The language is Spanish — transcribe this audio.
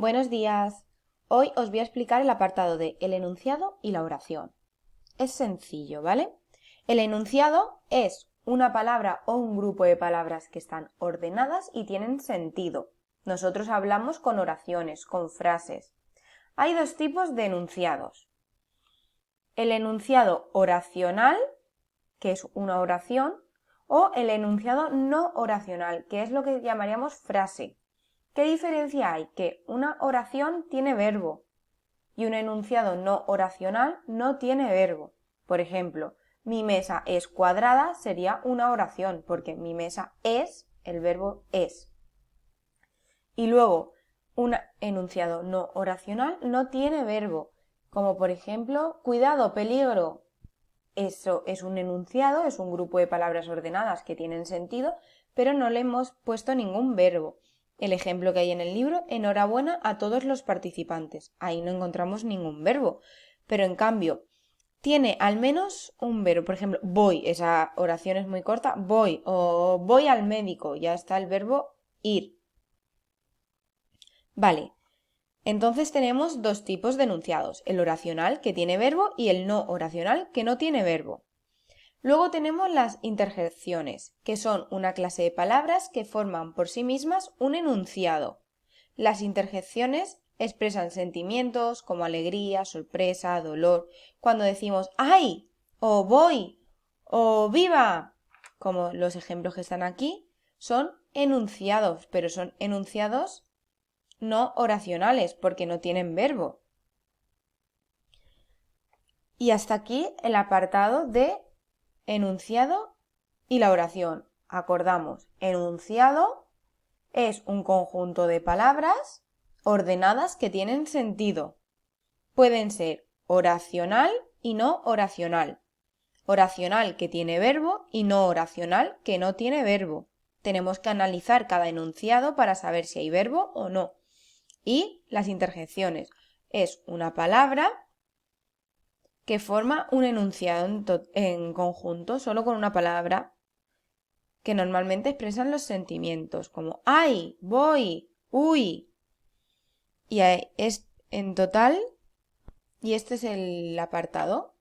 Buenos días. Hoy os voy a explicar el apartado de el enunciado y la oración. Es sencillo, ¿vale? El enunciado es una palabra o un grupo de palabras que están ordenadas y tienen sentido. Nosotros hablamos con oraciones, con frases. Hay dos tipos de enunciados. El enunciado oracional, que es una oración, o el enunciado no oracional, que es lo que llamaríamos frase. ¿Qué diferencia hay? Que una oración tiene verbo y un enunciado no oracional no tiene verbo. Por ejemplo, mi mesa es cuadrada sería una oración porque mi mesa es, el verbo es. Y luego, un enunciado no oracional no tiene verbo, como por ejemplo, cuidado, peligro. Eso es un enunciado, es un grupo de palabras ordenadas que tienen sentido, pero no le hemos puesto ningún verbo. El ejemplo que hay en el libro, enhorabuena a todos los participantes. Ahí no encontramos ningún verbo, pero en cambio tiene al menos un verbo. Por ejemplo, voy, esa oración es muy corta, voy o voy al médico, ya está el verbo ir. Vale, entonces tenemos dos tipos de enunciados, el oracional que tiene verbo y el no oracional que no tiene verbo. Luego tenemos las interjecciones, que son una clase de palabras que forman por sí mismas un enunciado. Las interjecciones expresan sentimientos como alegría, sorpresa, dolor. Cuando decimos ¡ay! O voy o viva, como los ejemplos que están aquí, son enunciados, pero son enunciados no oracionales porque no tienen verbo. Y hasta aquí el apartado de enunciado y la oración. Acordamos, enunciado es un conjunto de palabras ordenadas que tienen sentido. Pueden ser oracional y no oracional. Oracional que tiene verbo y no oracional que no tiene verbo. Tenemos que analizar cada enunciado para saber si hay verbo o no. Y las interjecciones. Es una palabra que forma un enunciado en conjunto solo con una palabra que normalmente expresan los sentimientos como ay, voy, uy. Y es en total, y este es el apartado.